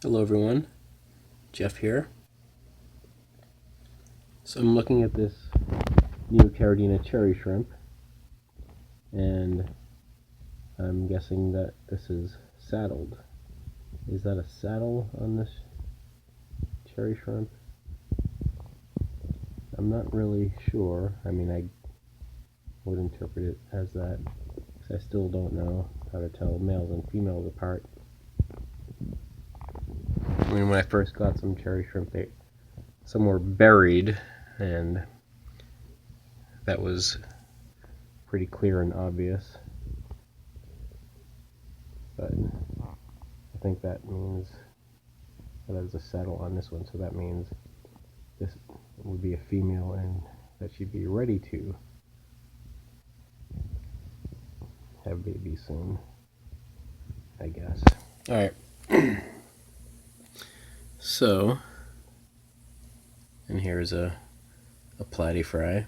Hello everyone, Jeff here. So I'm looking at this Neocaridina cherry shrimp, and I'm guessing that this is saddled. Is that a saddle on this cherry shrimp? I'm not really sure. I mean, I would interpret it as that, because I still don't know how to tell males and females apart. I mean, when I first got some cherry shrimp, some were buried, and that was pretty clear and obvious. But I think that means that there's a saddle on this one, so that means this would be a female and that she'd be ready to have babies soon, I guess. Alright. So, and here's a platy fry.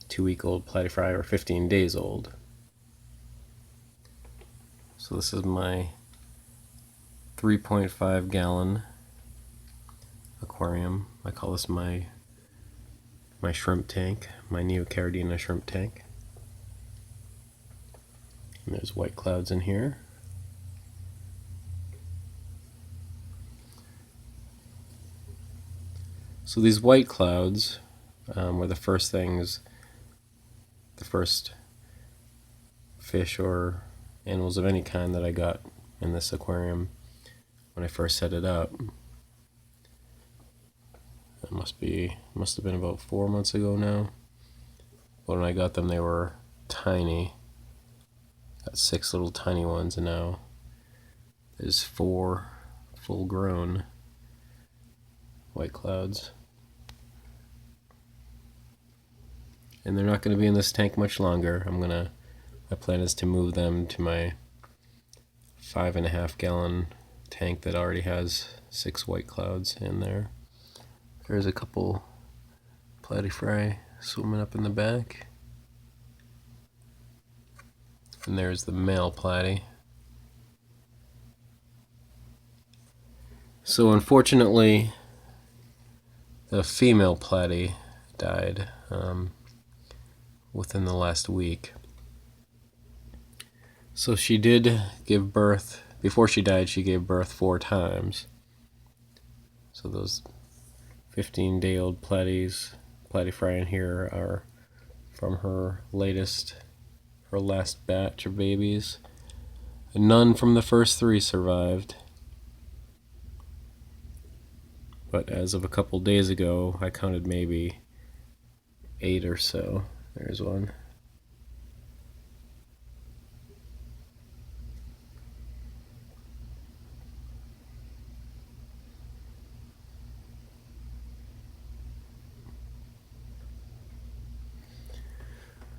2-week-old platy fry, or 15 days old. So this is my 3.5 gallon aquarium. I call this my shrimp tank, my Neocaridina shrimp tank. And there's white clouds in here. So these white clouds were the first fish or animals of any kind that I got in this aquarium when I first set it up. It must have been about 4 months ago now. When I got them, they were tiny. Got 6 little tiny ones, and now there's 4 full-grown white clouds. And they're not going to be in this tank much longer. My plan is to move them to my 5.5 gallon tank that already has 6 white clouds in there. There's a couple platy fry swimming up in the back. And there's the male platy. So unfortunately, the female platy died within the last week. So she did give birth. Before she died, she gave birth 4 times. So those 15-day-old platy fry in here are from her last batch of babies. And none from the first 3 survived. But as of a couple days ago, I counted maybe 8 or so. There's one.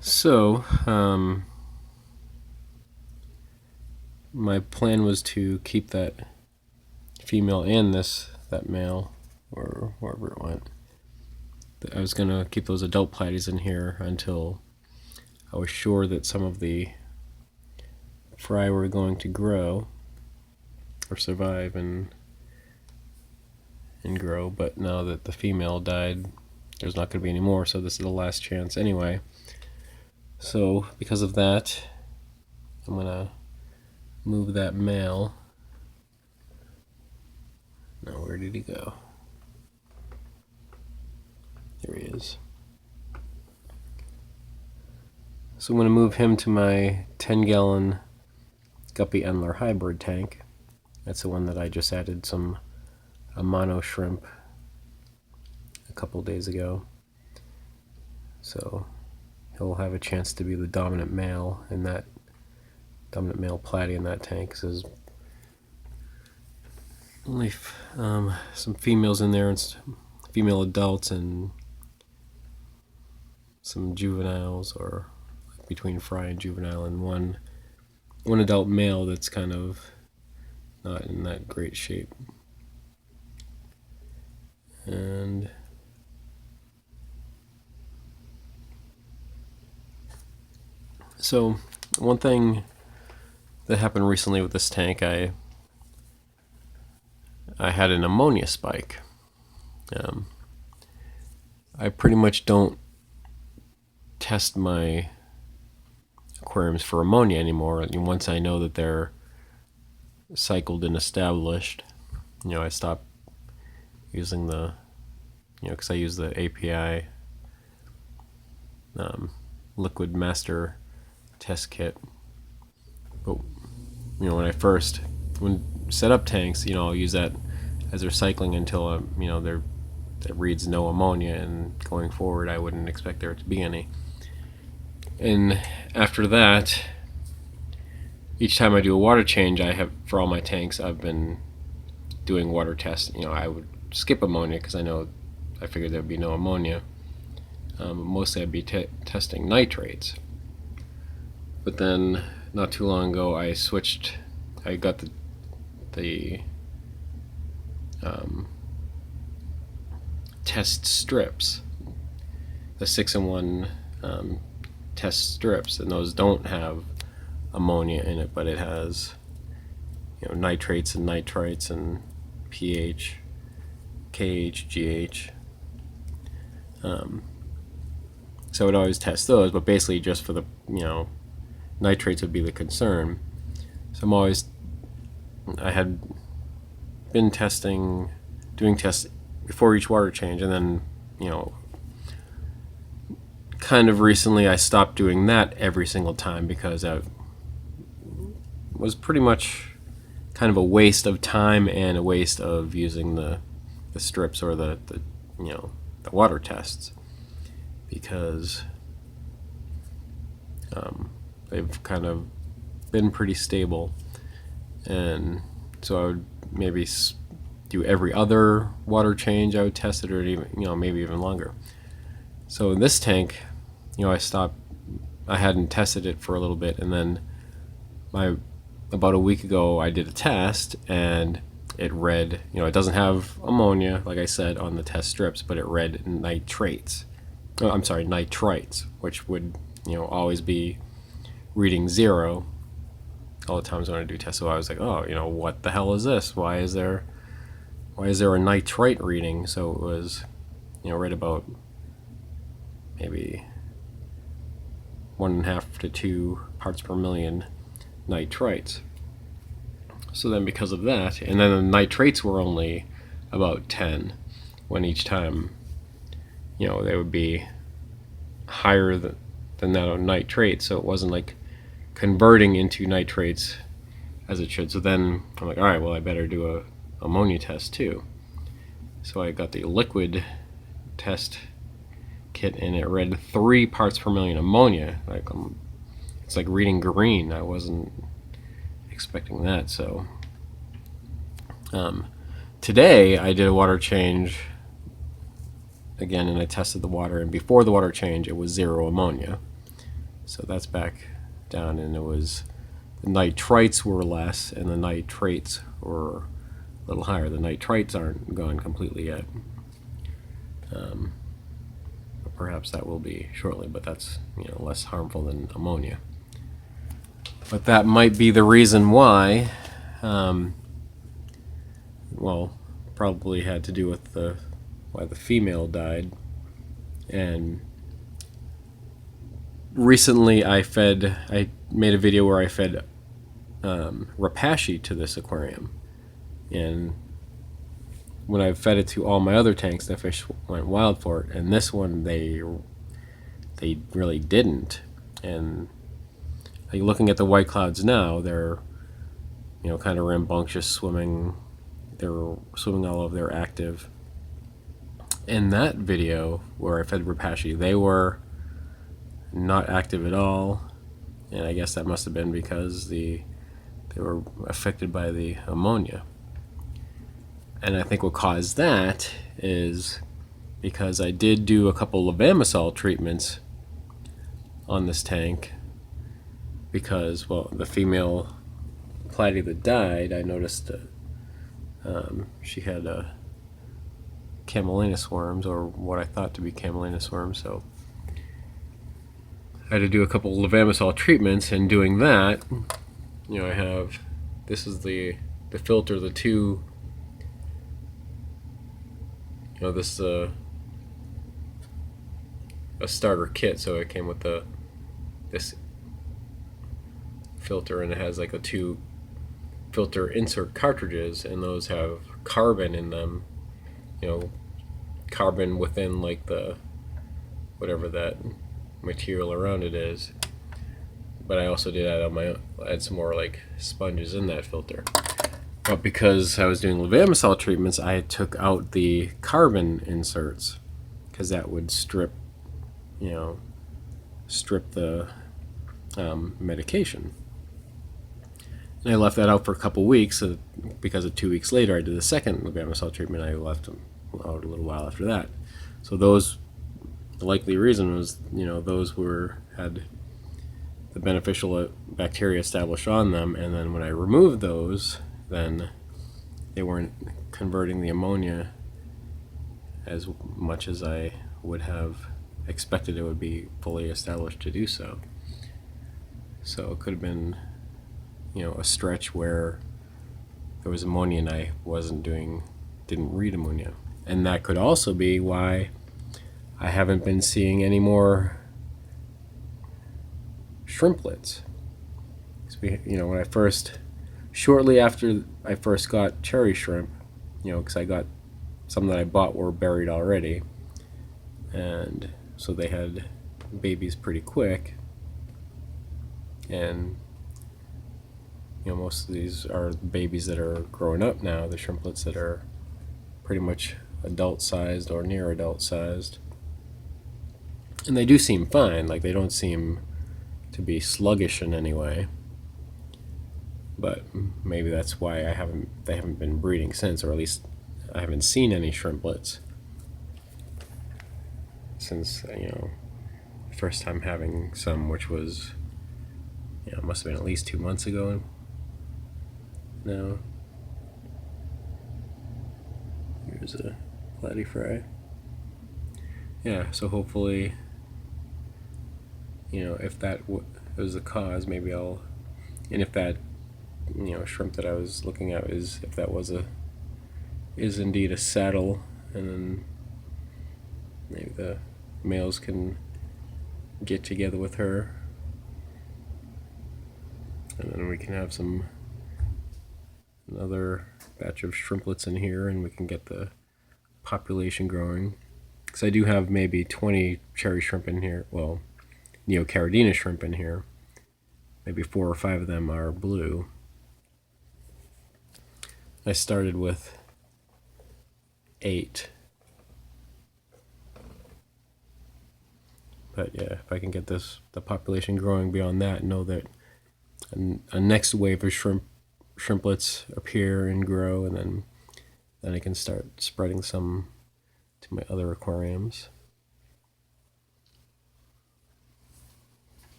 So, my plan was to keep that female and that male, or wherever it went. I was going to keep those adult platies in here until I was sure that some of the fry were going to grow or survive and grow. But now that the female died, there's not going to be any more, so this is the last chance anyway. So because of that, I'm going to move that male. Now where did he go? There he is. So I'm going to move him to my 10-gallon guppy endler hybrid tank. That's the one that I just added some mono shrimp a couple days ago. So he'll have a chance to be the dominant male platy in that tank. Because there's only some females in there, and female adults, and some juveniles, or like between fry and juvenile, and one adult male that's kind of not in that great shape. And so one thing that happened recently with this tank, I I had an ammonia spike. I pretty much don't test my aquariums for ammonia anymore. Once I know that they're cycled and established, I stop using the, because I use the API liquid master test kit. But when I first set up tanks, I'll use that as they're cycling until that reads no ammonia, and going forward I wouldn't expect there to be any. And after that, each time I do a water change, for all my tanks, I've been doing water tests. I would skip ammonia because I figured there'd be no ammonia. Mostly I'd be testing nitrates. But then not too long ago I got the test strips, the 6-in-1 test strips, and those don't have ammonia in it, but it has nitrates and nitrites and pH, KH, GH. So I would always test those, but basically just for the nitrates would be the concern. So I had been doing tests before each water change, and then kind of recently I stopped doing that every single time because that was pretty much kind of a waste of time and a waste of using the strips or the water tests, because they've kind of been pretty stable, and so I would maybe do every other water change I would test it, or even maybe even longer. So in this tank, I hadn't tested it for a little bit, and then about a week ago I did a test, and it read, it doesn't have ammonia like I said on the test strips, but it read nitrates. Oh, I'm sorry, nitrites, which would always be reading 0 all the times when I do tests. So I was like, oh, what the hell is this? Why is there a nitrite reading? So it was right about maybe 1.5 to 2 parts per million nitrites. So then because of that, and then the nitrates were only about 10, when each time they would be higher than that on nitrates, so it wasn't like converting into nitrates as it should. So then I'm like, all right, well, I better do a ammonia test too. So I got the liquid test kit, and it read 3 parts per million ammonia. It's like reading green. I wasn't expecting that. So today I did a water change again, and I tested the water, and before the water change it was 0 ammonia. So that's back down, and the nitrites were less and the nitrates were a little higher. The nitrites aren't gone completely yet. Perhaps that will be shortly, but that's less harmful than ammonia. But that might be the reason why. Well, probably had to do with why the female died. And recently I made a video where I fed rapashi to this aquarium, and when I fed it to all my other tanks, the fish went wild for it, and this one they really didn't. And like, looking at the white clouds now, they're kind of rambunctious swimming. They're swimming all over, they're active. In that video where I fed rapashi, they were not active at all, and I guess that must have been because they were affected by the ammonia. And I think what caused that is because I did do a couple of levamisole treatments on this tank, because, well, the female platy that died, I noticed she had camelina swarms, or what I thought to be camelina swarms, so I had to do a couple of levamisole treatments. And doing that, I have, this is the filter, the 2 this is a starter kit, so it came with this filter, and it has like a 2 filter insert cartridges, and those have carbon in them. Carbon within like the whatever that material around it is. But I also did add some more like sponges in that filter. But because I was doing levamisole treatments, I took out the carbon inserts because that would strip the medication. And I left that out for a couple weeks, because of 2 weeks later I did the second levamisole treatment. I left them out a little while after that. So the likely reason was, those had the beneficial bacteria established on them, and then when I removed those, then they weren't converting the ammonia as much as I would have expected it would be fully established to do so. So it could have been, a stretch where there was ammonia and I didn't read ammonia. And that could also be why I haven't been seeing any more shrimplets. Shortly after I first got cherry shrimp, because I got some that I bought were buried already, and so they had babies pretty quick, and most of these are babies that are growing up now, the shrimplets that are pretty much adult sized or near adult sized, and they do seem fine. Like, they don't seem to be sluggish in any way, but maybe that's why they haven't been breeding since, or at least I haven't seen any shrimplets since first time having some, which was must have been at least 2 months ago now. Here's a platy fry. Yeah, so hopefully, if that was the cause, maybe and if that shrimp that I was looking at is indeed a saddle, and then maybe the males can get together with her, and then we can have another batch of shrimplets in here, and we can get the population growing. Because I do have maybe 20 cherry shrimp in here, well, Neocaridina shrimp in here. Maybe 4 or 5 of them are blue. I started with 8. But yeah, if I can get the population growing beyond that, know that a next wave of shrimplets appear and grow, and then I can start spreading some to my other aquariums.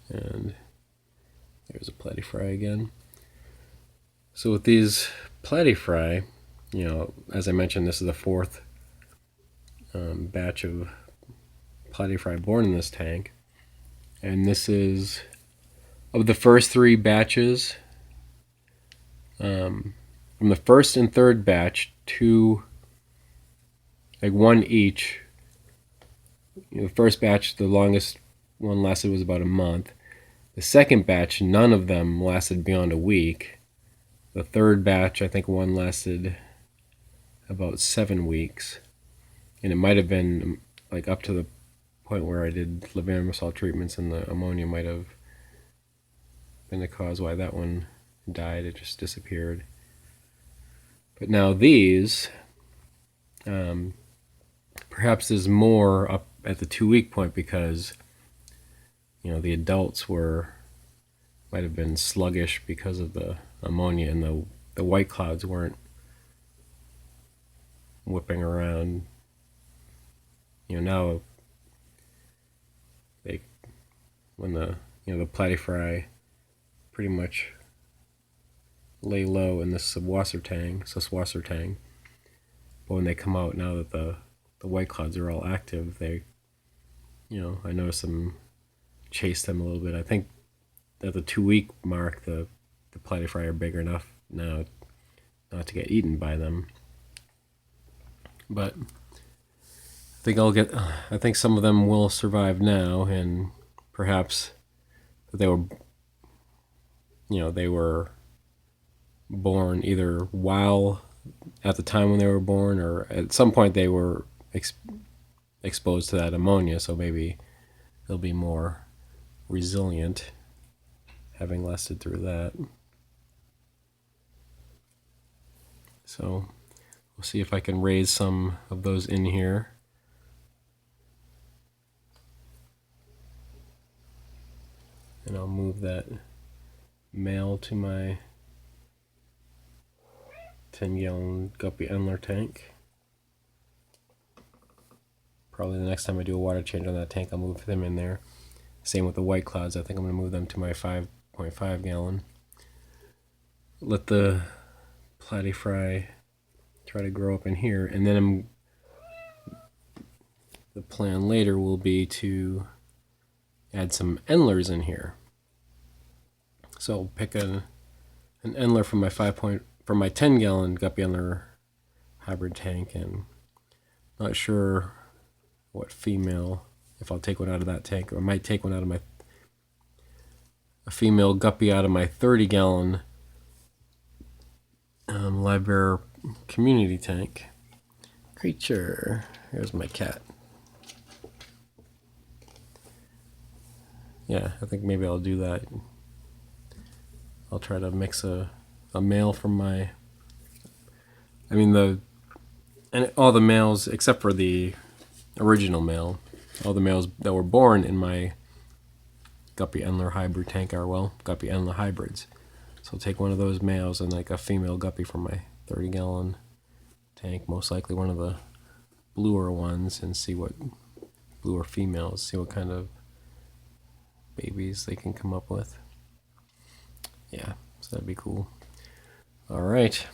And there's a platy fry again. So with these platy fry, as I mentioned, this is the 4th batch of platy fry born in this tank, and this is, of the first 3 batches, from the first and third batch, 2, like 1 each. The first batch, the longest one lasted was about a month. The second batch, none of them lasted beyond a week. The third batch, I think one lasted about 7 weeks, and it might have been like up to the point where I did levamisole treatments, and the ammonia might have been the cause why that one died. It just disappeared. But now these, perhaps there's more up at the 2-week point, because the adults might have been sluggish because of the ammonia, and the white clouds weren't whipping around. Now when the platy fry pretty much lay low in this subwasser tang, but when they come out, now that the white clouds are all active, I noticed them chase them a little bit. I think at the 2-week mark, the platy fry are big enough now not to get eaten by them. But I think some of them will survive now, and perhaps they were, they were born either while at the time when they were born, or at some point they were exposed to that ammonia, so maybe they'll be more resilient having lasted through that. So we'll see if I can raise some of those in here. And I'll move that male to my 10-gallon guppy endler tank. Probably the next time I do a water change on that tank, I'll move them in there. Same with the white clouds. I think I'm going to move them to my 5.5 gallon. Let the platy fry try to grow up in here, and then the plan later will be to add some endlers in here. So I'll pick an endler from my 10-gallon guppy endler hybrid tank, and not sure what female, if I'll take one out of that tank, or I might take one out of a female guppy out of my 30-gallon live bear community tank. Creature. Here's my cat. Yeah, I think maybe I'll do that. I'll try to mix a male from and all the males except for the original male, all the males that were born in my guppy endler hybrid tank are, guppy endler hybrids. So I'll take one of those males and like a female guppy from my 30-gallon tank, most likely one of the bluer ones, and bluer females, see what kind of babies they can come up with. Yeah, so that'd be cool. All right.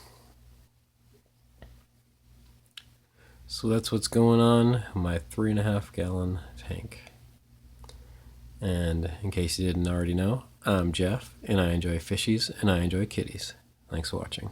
So that's what's going on in my 3.5-gallon tank. And in case you didn't already know, I'm Jeff, and I enjoy fishies, and I enjoy kitties. Thanks for watching.